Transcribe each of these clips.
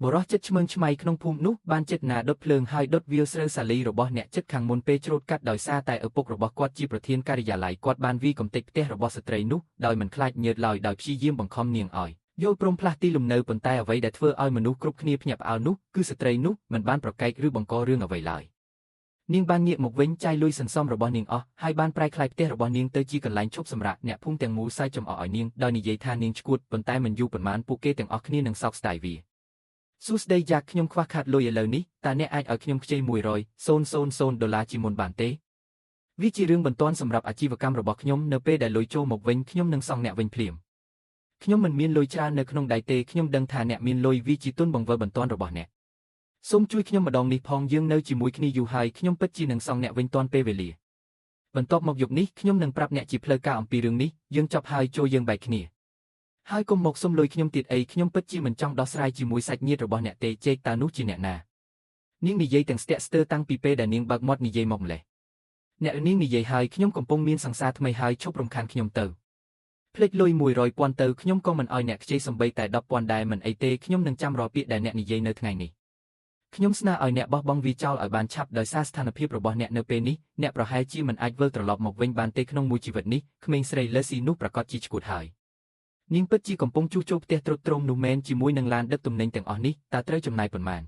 បរោះចិត្តឆ្មើងឆ្មៃក្នុងភូមិនោះបានចិត្តណាដុតភ្លើងហើយដុតវាលស្រូវសាលីរបស់អ្នកចិត្តខាងមុនពេលច្រូតកាត់ដោយសារតែឪពុករបស់គាត់ជាប្រធានការិយាល័យគាត់បានវាយកំទេចផ្ទះរបស់ស្ត្រីនោះដោយមិនខ្លាចញើសឡើយដោយព្យាយាមបង្ខំនាងឲ្យយល់ព្រមផ្លាស់ទីលំនៅប៉ុន្តែអ្វីដែលធ្វើឲ្យមនុស្សគ្រប់គ្នាភ្ញាក់ផ្អើលនោះគឺស្ត្រីនោះមិនបានប្រកែកឬបង្ករឿងអ្វីឡើយនាងបានងាកមកវិញចាយលុយសន្សំរបស់នាងអស់ហើយបានប្រែក្លាយផ្ទះរបស់នាងទៅជាកន្លែងឈប់សម្រាកអ្នកភូមិទាំងមូលសើចចំអកឲ្យនាងដោយនិយាយថានាងឈួតប៉ុន្តែមិនយូរប៉ុន្មានពួកគេទាំងអស់គ្នានឹងសោកស្ដាយវាសួស្ដីយ៉ាខ្ញុំខ្វះខាតលុយឥឡូវនេះតើអ្នកអាចឲ្យខ្ញុំខ្ចី$100,000ជាមុនបានទេវាជារឿងបន្ទាន់សម្រាប់អាជីវកម្មរបស់ខ្ញុំនៅពេលដែលលុយចូលមកវិញខ្ញុំនឹងសងអ្នកវិញភ្លាមខ្ញុំមិនមានលុយច្រើននៅក្នុងដៃទេខ្ញុំដឹងថាអ្នកមានលុយវាជាទុនបង្វិលបន្ទាន់របស់អ្នកសូមជួយខ្ញុំម្ដងនេះផងយើងនៅជាមួយគ្នាយូរហើយខ្ញុំពិតជានឹងសងអ្នកវិញទាន់ពេលវេលាបន្ទាប់មកយប់នេះខ្ញុំនឹងប្រាប់អ្នកជាផ្លូវការអំពីរឿងនេះយើងចប់ហើយចូលយើងបែកគ្នាហើយកុំមកសុំលុយខ្ញុំទៀតអីខ្ញុំពិតជាមិនចង់ដោះស្រាយជាមួយសាច់ញាតិរបស់អ្នកទេជេកតើនោះជាអ្នកណានាងនិយាយទាំងស្ទាក់ស្ទើរតាំងពីពេលដែលនាងបើកមាត់និយាយមកម្លេះអ្នកនាងនិយាយហើយខ្ញុំកំពុងមានសង្សារថ្មីហើយឈប់រំខានខ្ញុំទៅភ្លេចលុយ100,000ទៅខ្ញុំក៏មិនឲ្យអ្នកខ្ចីសំបីតែ10,000ដែរមិនអីទេខ្ញុំនឹងចាំរកពាក្យដែលអ្នកនិយាយនៅថ្ងៃនេះខ្ញុំស្នើឲ្យអ្នកបោះបង់វាចោលឲ្យបានឆាប់ដោយសារស្ថានភាពរបស់អ្នកនៅពេលនេះអ្នកប្រហែលជាមិនអាចវិលត្រឡប់មកវិញបានទេក្នុងមួយជីវិតនេះក្មេងស្រីលើស៊ីនោះប្រកាសជាឈួតហើយនាងពិតជាកំពុងជួសជុលផ្ទះទ្រុឌទ្រោមនោះមែនជាមួយនឹងឡានដឹកទំនិញទាំងអស់នេះតើត្រូវចំណាយប៉ុន្មាន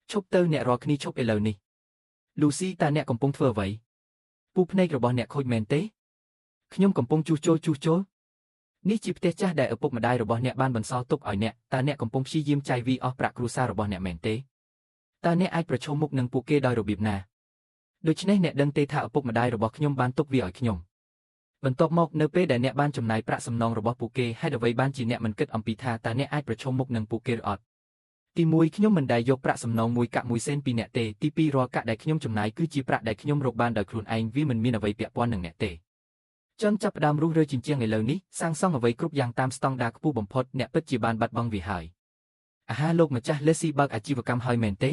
ឈប់ទៅអ្នករាល់គ្នាឈប់ឥឡូវនេះលូស៊ីតើអ្នកកំពុងធ្វើអ្វីពូភ្នែករបស់អ្នកខូចមែនទេខ្ញុំកំពុងជួសជុលនេះជាផ្ទះចាស់ដែលឪពុកម្ដាយរបស់អ្នកបានបន្សល់ទុកឲ្យអ្នកតើអ្នកកំពុងព្យាយាមចាយវាយអស់ប្រាក់គ្រួសាររបស់អ្នកមែនទេតើអ្នកអាចប្រឈមមុខនឹងពួកគេដោយរបៀបណាដូច្នេះអ្នកដឹងទេថាឪពុកម្ដាយរបស់ខ្ញុំបានទុកវាឲ្យខ្ញុំបន្ទាប់មកនៅពេលដែលអ្នកបានចំណាយប្រាក់សំណងរបស់ពួកគេហេតុអ្វីបានជាអ្នកមិនគិតអំពីថាតើអ្នកអាចប្រឈមមុខនឹងពួកគេឬអត់ទី1ខ្ញុំមិនដែលយកប្រាក់សំណង1កាក់1សេនពីអ្នកទេទី2រាល់កាក់ដែលខ្ញុំចំណាយគឺជាប្រាក់ដែលខ្ញុំរកបានដោយខ្លួនឯងវាមិនមានអ្វីពាក់ព័ន្ធនឹងអ្នកទេចន់ចាប់ផ្ដើមរុះរើជញ្ជាំងឥឡូវនេះសាងសង់អ្វីគ្រប់យ៉ាងតាមស្តង់ដារខ្ពស់បំផុតអ្នកពិតជាបានបាត់បង់វាហើយអាហារលោកម្ចាស់លេស៊ីបើកអាជីវកម្មហើយមែនទេ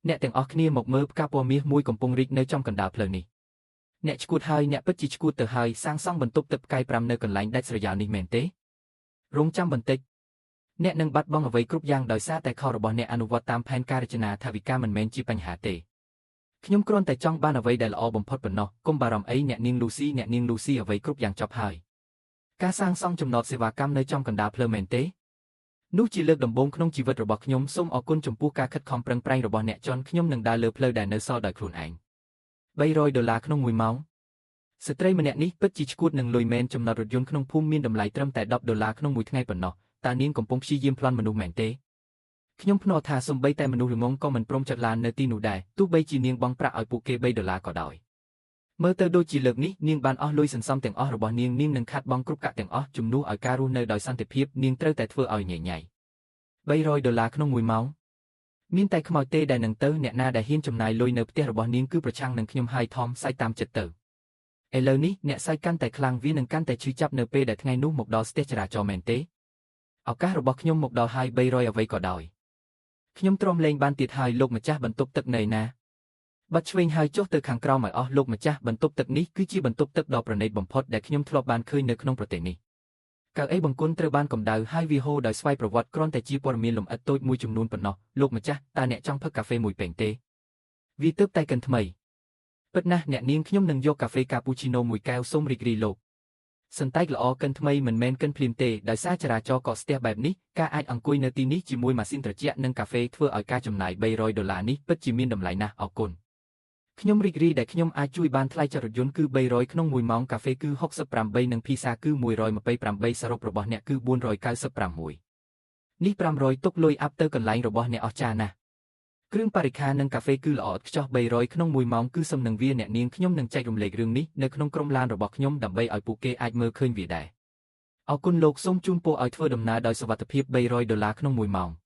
អ្នកទាំងអស់គ្នាមកមើលផ្កាពណ៌មាសមួយកំពុងរីកនៅចំកណ្ដាលផ្លូវនេះអ្នកឈួតហើយអ្នកពិតជាឈួតទៅហើយសាងសង់បន្ទប់ទឹកផ្កាយ5នៅកន្លែងដាច់ស្រយាលនេះមែនទេរងចាំបន្តិចអ្នកនឹងបាត់បង់អ្វីគ្រប់យ៉ាងដោយសារតែខុសរបស់អ្នកអនុវត្តតាមផែនការរចនាថវិកាមិនមែនជាបញ្ហាទេខ្ញុំគ្រាន់តែចង់បានអ្វីដែលល្អបំផុតប៉ុណ្ណោះកុំបារម្ភអីអ្នកនាងលូស៊ីអ្វីគ្រប់យ៉ាងចប់ហើយការសាងសង់ចំណតសេវាកម្មនៅចំកណ្ដាលផ្លូវមែនទេនោះជាលើកដំបូងក្នុងជីវិតរបស់ខ្ញុំសូមអរគុណចំពោះការខិតខំប្រឹងប្រែងរបស់អ្នកចន់ខ្ញុំនឹងដើរលើផ្លូវដែលនៅសល់ដោយខ្លួនឯង$300ក្នុង1ម៉ោងស្ត្រីម្នាក់នេះពិតជាឈួតនឹងលុយមែនចំណតរថយន្តក្នុងភូមិមានតម្លៃត្រឹមតែ$10ក្នុងមួយថ្ងៃប៉ុណ្ណោះតើនាងកំពុងព្យាយាមប្លន់មនុស្សមែនទេខ្ញុំភ្នាល់ថាសូម្បីតែមនុស្សល្ងងក៏មិនព្រមចាត់ឡាននៅទីនោះដែរទោះបីជានាងបង់ប្រាក់ឲ្យពួកគេ$3ក៏ដោយមើលទៅដូចជាលើកនេះនាងបានអស់លុយសន្សំទាំងអស់របស់នាងនឹងខាត់បង់គ្រប់កាក់ទាំងអស់ជំនួសឲ្យការរស់នៅដោយសន្តិភាពនាងត្រូវតែធ្វើឲ្យញ៉ៃញ៉ៃ$300ក្នុង1ម៉ោងមានតែខ្មោចទេដែលនឹងទៅអ្នកណាដែលហ៊ានចំណាយលុយនៅផ្ទះរបស់នាងគឺប្រឆាំងនឹងខ្ញុំហើយថមសាយតាមចិត្តទៅឥឡូវនេះអ្នកសាយកាន់តែខ្លាំងវានឹងកាន់តែឈឺចាប់នៅពេលដែលថ្ងៃនោះមកដល់ស្ទះចរាចរណ៍មែនទេឱកាសរបស់ខ្ញុំមកដល់ហើយ$300អ្វីក៏ដោយខ្ញុំទ្រាំលែងបានទៀតហើយលោកម្ចាស់បន្ទប់ទឹកនៅណាបាត់ឆ្វេងហើយចុះទៅខាងក្រោមឲ្យអស់លោកម្ចាស់បន្ទប់ទឹកនេះគឺជាបន្ទប់ទឹកដ៏ប្រណីតបំផុតដែលខ្ញុំធ្លាប់បានឃើញនៅក្នុងប្រទេសនេះកៅអីបង្គន់ត្រូវបានកម្ដៅហើយវាហូរដោយស្វ័យប្រវត្តិគ្រាន់តែជាព័ត៌មានលម្អិតតូចមួយចំនួនប៉ុណ្ណោះលោកម្ចាស់តើអ្នកចង់ផឹកកាហ្វេមួយពែងទេវាទើបតែកិនថ្មីពិតណាស់អ្នកនាងខ្ញុំនឹងយកកាហ្វេកាពូឈីណូមួយកែវសូមរីករាយលោកសន្តែកល្អកិនថ្មីមិនមែនកិនភ្លាមទេដោយសារចរាចរណ៍កកស្ទះបែបនេះការអាចអង្គុយនៅទីនេះជាមួយម៉ាស៊ីនត្រជាក់និងកាហ្វេធ្វើឲ្យការចំណាយ$300នេះពិតជាមានតម្លៃណាស់អរគុណខ្ញុំរីករាយដែលខ្ញុំអាចជួយបានថ្លៃចតរថយន្តគឺ$300ក្នុង1ម៉ោងកាហ្វេគឺ68និងភីសាគឺ128សរុបរបស់អ្នកគឺ496នេះ500ទុកលុយអាប់ទៅកន្លែងរបស់អ្នកអស្ចារ្យណាស់គ្រឿងបរិក្ខារនិងកាហ្វេគឺល្អឥតខ្ចោះ$300ក្នុង1ម៉ោងគឺសំនឹងវាអ្នកនាងខ្ញុំនឹងចែករំលែករឿងនេះនៅក្នុងក្រុមឡានរបស់ខ្ញុំដើម្បីឲ្យពួកគេអាចមើលឃើញវាដែរអរគុណលោកសូមជូនពរឲ្យធ្វើដំណើរដោយសុវត្ថិភាព$300ក្នុង1ម៉ោង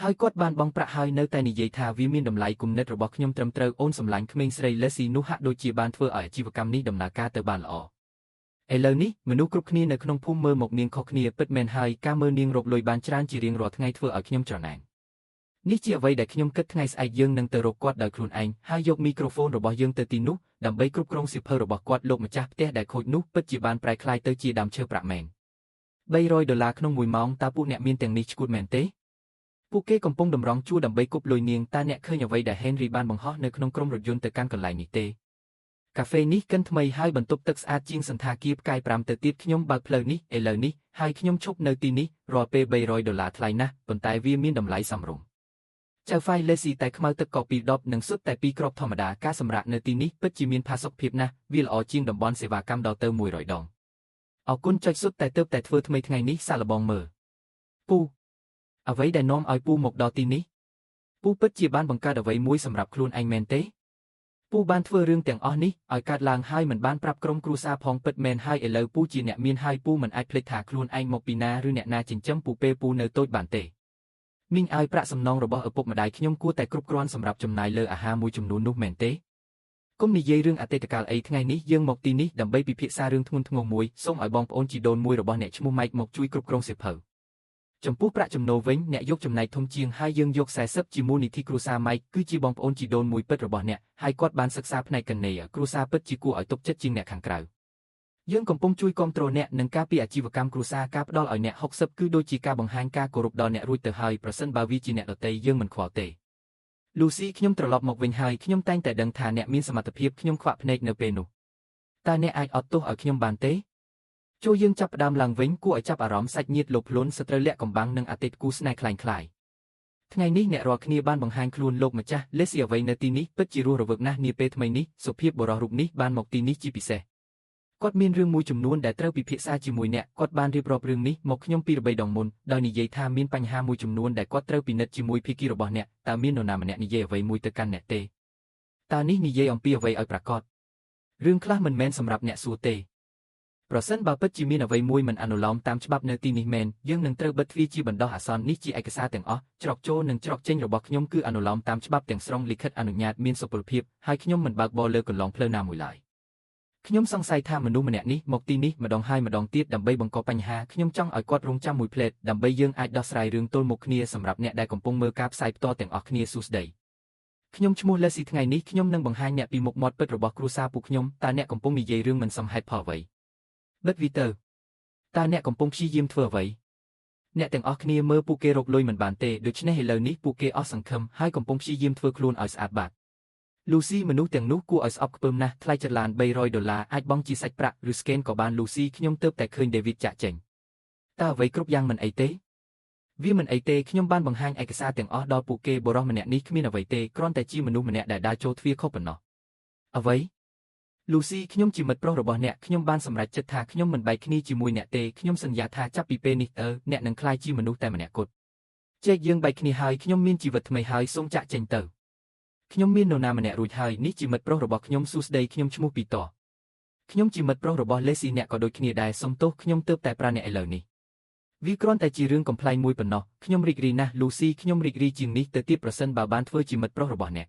ហើយគាត់បានបង់ប្រាក់ហើយនៅតែនិយាយថាវាមានតម្លៃគំនិតរបស់ខ្ញុំត្រឹមត្រូវអូនសម្លាញ់ក្មេងស្រីលេស៊ីនោះហាក់ដូចជាបានធ្វើឲ្យអាជីវកម្មនេះដំណើរការទៅបានល្អឥឡូវនេះមនុស្សគ្រប់គ្នានៅក្នុងភូមិមើលមកនាងខុសគ្នាពិតមែនហើយការមើលនាងរកលុយបានច្រើនជារៀងរាល់ថ្ងៃធ្វើឲ្យខ្ញុំច្រណែននេះជាអ្វីដែលខ្ញុំគិតថ្ងៃស្អែកយើងនឹងទៅរកគាត់ដោយខ្លួនឯងហើយយកមីក្រូហ្វូនរបស់យើងទៅទីនោះដើម្បីគ្រប់គ្រងសៀវភៅរបស់គាត់លោកម្ចាស់ផ្ទះដែលខូចនោះពិតជាបានប្រែក្លាយទៅជាដើមឈើប្រាក់មែន$300ក្នុង1ម៉ោងតើពួកអ្នកមានទាំងនេះឈួតមែនទេ ពួកគេកំពុងតម្រង់ជួរដើម្បីគប់លុយនាងតើអ្នកឃើញអ្វីដែល Henry បានបង្ហោះនៅក្នុងក្រុមរថយន្តទៅកាន់កន្លែងនេះទេកាហ្វេនេះកិនថ្មីហើយបន្ទប់ទឹកស្អាតជាងសន្តាគារផ្កាយ5ទៅទៀតខ្ញុំបើកផ្លូវនេះឥឡូវនេះហើយខ្ញុំឈប់នៅទីនេះរាល់ពេល$300ថ្លៃណាស់ប៉ុន្តែវាមានតម្លៃសមរម្យចៅហ្វាយលេស៊ីតែខ្មៅទឹកក៏2ដបនិងសុទ្ធតែ2គ្រាប់ធម្មតាការសម្រាកនៅទីនេះពិតជាមានផាសុកភាពណាស់វាល្អជាងតំបន់សេវាកម្មដល់ទៅ100ដងអរគុណចុចសុទ្ធតែទើបតែធ្វើថ្មីថ្ងៃនេះសាកល្បងមើលពូអ្វីដែលនាំឲ្យពូមកដល់ទីនេះពូពិតជាបានបង្កើតអ្វីមួយសម្រាប់ខ្លួនឯងមែនទេពូបានធ្វើរឿងទាំងអស់នេះឲ្យកើតឡើងហើយមិនបានប្រាប់ក្រុមគ្រួសារផងពិតមែនហើយឥឡូវពូជាអ្នកមានហើយពូមិនអាចភ្លេចថាខ្លួនឯងមកពីណាឬអ្នកណាចិញ្ចឹមពូពេលពូនៅតូចបានទេមីងឲ្យប្រាក់សំណងរបស់ឪពុកម្ដាយខ្ញុំគួរតែគ្រប់គ្រាន់សម្រាប់ចំណាយលើអាហារមួយចំនួននោះមែនទេគុំនិយាយរឿងអតីតកាលអីថ្ងៃនេះយើងមកទីនេះដើម្បីពិភាក្សារឿងធ្ងន់ធ្ងរមួយសូមឲ្យបងប្អូនជីដូនមួយរបស់អ្នកឈ្មោះម៉ៃកមកជួយគ្រប់គ្រងសៀវភៅចំពោះប្រាក់ចំណូលវិញអ្នកយកចំណែកធំជាងហើយយើងយក40ជាមូលនិធិគ្រួសារម៉ៃកគឺជាបងប្អូនជីដូនមួយពិតរបស់អ្នកហើយគាត់បានសិក្សាផ្នែកកណេគ្រួសារពិតជាគួរឲ្យទុកចិត្តជាងអ្នកខាងក្រៅយើងកំពុងជួយគ្រប់គ្រងអ្នកនិងការពីអាជីវកម្មគ្រួសារការផ្ដល់ឲ្យអ្នក60គឺដូចជាការបង្ហាញការគោរពដល់អ្នករួចទៅហើយប្រសិនបើវាជាអ្នកដទៃយើងមិនខ្វល់ទេលូស៊ីខ្ញុំត្រឡប់មកវិញហើយខ្ញុំតែងតែដឹងថាអ្នកមានសមត្ថភាពខ្ញុំខ្វាក់ភ្នែកនៅពេលនោះតើអ្នកអាចអត់ទោសឲ្យខ្ញុំបានទេចូលយើងចាប់ផ្ដើមឡើងវិញគួរឲ្យចាប់អារម្មណ៍សាច់ញាតិលោភលន់សត្រូវលាក់កំបាំងនិងអតីតគូស្នេហ៍คล้ายថ្ងៃនេះអ្នករាល់គ្នាបានបង្ហាញខ្លួនលោកម្ចាស់លេស៊ីអ្វីនៅទីនេះពិតជារស់រវើកណាស់នាពេលថ្មីនេះសុភាពបុរសរូបនេះបានមកទីនេះជាពិសេសគាត់មានរឿងមួយចំនួនដែលត្រូវពិភាក្សាជាមួយអ្នកគាត់បានរៀបរាប់រឿងនេះមកខ្ញុំពី3ដងមុនដោយនិយាយថាមានបញ្ហាមួយចំនួនដែលគាត់ត្រូវពិនិត្យជាមួយភាគីរបស់អ្នកតើមាននរណាម្នាក់និយាយអ្វីមួយទៅកាន់អ្នកទេតើនេះនិយាយអំពីអ្វីឲ្យប្រាកដរឿងខ្លះមិនមែនសម្រាប់អ្នកសួរទេប្រសិនបើពិតជាមានអ្វីមួយមិនអនុលោមតាមច្បាប់នៅទីនេះមែនយើងនឹងត្រូវបិទទ្វារជាបណ្ដោះអាសន្ននេះជាឯកសារទាំងអស់ច្រកចូលនិងច្រកចេញរបស់ខ្ញុំគឺអនុលោមតាមច្បាប់ទាំងស្រុងលិខិតអនុញ្ញាតមានសុពលភាពហើយខ្ញុំមិនបើកបរលើកន្លងផ្លូវណាមួយឡើយខ្ញុំសង្ស័យថាមនុស្សម្នាក់នេះមកទីនេះម្ដងហើយម្ដងទៀតដើម្បីបង្កបញ្ហាខ្ញុំចង់ឲ្យគាត់រងចាំមួយផ្លេតដើម្បីយើងអាចដោះស្រាយរឿងទល់មុខគ្នាសម្រាប់អ្នកដែលកំពុងមើលការផ្សាយផ្ទាល់ទាំងអស់គ្នាសួស្ដីខ្ញុំឈ្មោះ Leslie ថ្ងៃនេះខ្ញុំនឹងបង្ហាញអ្នកពីមុខមាត់ពិតរបស់គ្រួសារពួកខ្ញុំតើអ្នកកំពុងនិយាយរឿងមិនសមហេតុផលអ្វីបិទវីទៅតើអ្នកកំពុងព្យាយាមធ្វើអ្វីអ្នកទាំងអស់គ្នាមើលពួកគេរកលុយមិនបានទេដូច្នេះឥឡូវនេះពួកគេអស់សង្ឃឹមហើយកំពុងព្យាយាមធ្វើខ្លួនឲ្យស្អាតបាតលូស៊ីមនុស្សទាំងនោះគួរឲ្យស្អប់ខ្ពើមណាស់ថ្លៃចលាន$300អាចបង់ជាសាច់ប្រាក់ឬស្កេនក៏បានលូស៊ីខ្ញុំទើបតែឃើញ David ចាក់ចេញតើអ្វីគ្រប់យ៉ាងមិនអីទេវាមិនអីទេខ្ញុំបានបង្ហាញឯកសារទាំងអស់ដល់ពួកគេបុរសម្នាក់នេះគ្មានអ្វីទេគ្រាន់តែជាមនុស្សម្នាក់ដែលដើរចូលទ្វារខុសប៉ុណ្ណោះអ្វីលូស៊ីខ្ញុំជាមិត្តប្រុសរបស់អ្នកខ្ញុំបានសម្រេចចិត្តថាខ្ញុំមិនបែកគ្នាជាមួយអ្នកទេខ្ញុំសន្យាថាចាប់ពីពេលនេះទៅអ្នកនឹងក្លាយជាមនុស្សតែម្នាក់គត់ជែកយើងបែកគ្នាហើយខ្ញុំមានជីវិតថ្មីហើយសូមចាក់ចេញទៅខ្ញុំមាននរណាម្នាក់រួចហើយនេះជាមិត្តប្រុសរបស់ខ្ញុំសួស្ដីខ្ញុំឈ្មោះពីតខ្ញុំជាមិត្តប្រុសរបស់លេស៊ីអ្នកក៏ដូចគ្នាដែរសុំទោសខ្ញុំទើបតែប្រើអ្នកឥឡូវនេះវាគ្រាន់តែជារឿងកំ pl ែងមួយប៉ុណ្ណោះខ្ញុំរីករាយណាស់លូស៊ីខ្ញុំរីករាយជាងនេះទៅទៀតប្រសិនបើបានធ្វើជាមិត្តប្រុសរបស់អ្នក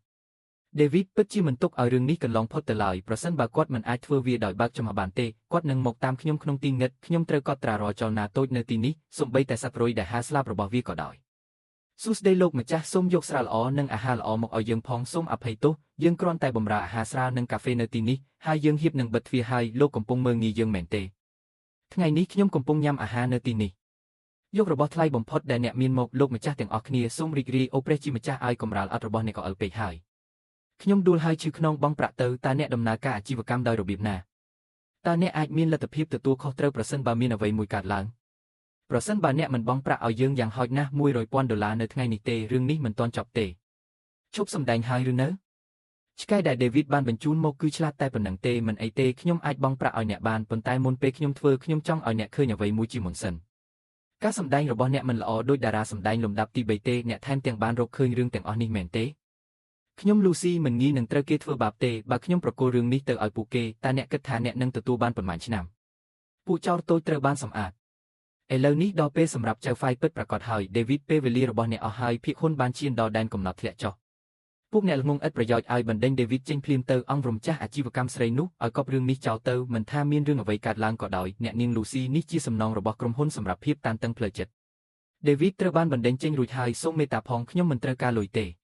David ពិតជាមិនទុកឲ្យរឿងនេះកន្លងផុតទៅឡើយប្រសិនបើគាត់មិនអាចធ្វើវាដោយបើកចំហបានទេគាត់នឹងមកតាមខ្ញុំក្នុងទីងឹតខ្ញុំត្រូវកត់ត្រារាល់ចលនាតូចនៅទីនេះសូម្បីតែសត្វរុយដែលហាស្លាប់របស់វាក៏ដោយសួស្ដីលោកម្ចាស់សូមយកស្រាល្អនិងអាហារល្អមកឲ្យយើងផងសូមអភ័យទោសយើងគ្រាន់តែបម្រើអាហារស្រាលនិងកាហ្វេនៅទីនេះហើយយើងហៀបនឹងបិទទ្វារហើយលោកកំពុងមើលងាយយើងមែនទេថ្ងៃនេះខ្ញុំកំពុងញ៉ាំអាហារនៅទីនេះយករបស់ថ្លៃបំផុតដែលអ្នកមានមកលោកម្ចាស់ទាំងអស់គ្នាសូមរីករាយអូព្រះជាម្ចាស់ឲ្យកម្រាលអត់របស់អ្នកក៏អើពេកហើយខ្ញុំដួលហើយឈឺខ្នងបងប្រាក់ទៅតើអ្នកដំណើរការអាជីវកម្មដោយរបៀបណាតើអ្នកអាចមានលទ្ធភាពទទួលខុសត្រូវប្រសិនបើមានអ្វីមួយកើតឡើងប្រសិនបើអ្នកមិនបង់ប្រាក់ឲ្យយើងយ៉ាងហោចណាស់$100,000នៅថ្ងៃនេះទេរឿងនេះមិនទាន់ចប់ទេឈប់សម្ដែងហើយឬនៅឆ្កែដែល David បានបញ្ជូនមកគឺឆ្លាតតែប៉ុណ្្នឹងទេមិនអីទេខ្ញុំអាចបង់ប្រាក់ឲ្យអ្នកបានប៉ុន្តែមុនពេលខ្ញុំធ្វើខ្ញុំចង់ឲ្យអ្នកឃើញអ្វីមួយជាមុនសិនការសម្ដែងរបស់អ្នកមិនល្អដូចតារាសម្ដែងលំដាប់ទី3ទេអ្នកថែមទាំងបានរកឃើញរឿងទាំងអស់នេះមែនទេខ្ញុំលូស៊ីមិនងាយនឹងត្រូវគេធ្វើបាបទេបើខ្ញុំប្រគល់រឿងនេះទៅឲ្យពួកគេតើអ្នកគិតថាអ្នកនឹងទទួលបានប៉ុន្មានឆ្នាំពួកចោរតូចត្រូវបានសម្អាតឥឡូវនេះដល់ពេលសម្រាប់ចៅហ្វាយពិតប្រាកដហើយ David ពេលវេលារបស់អ្នកអស់ហើយភាគហ៊ុនបានឈានដល់ដែនកំណត់ធ្លាក់ចុះពួកអ្នកល្ងងឥតប្រយោជន៍ឲ្យបណ្ដេញ David ចេញភ្លាមទៅអង្គរំចាស់អាជីវកម្មស្រីនោះឲ្យកប់រឿងនេះចោលទៅមិនថាមានរឿងអ្វីកើតឡើងក៏ដោយអ្នកនាង Lucy នេះជាសំណងរបស់ក្រុមហ៊ុនសម្រាប់ភាពតានតឹងផ្លូវចិត្ត David ត្រូវបានបណ្ដេញចេញរួចហើយសូមមេត្តាផងខ្ញុំមិនត្រូវការលុយទេ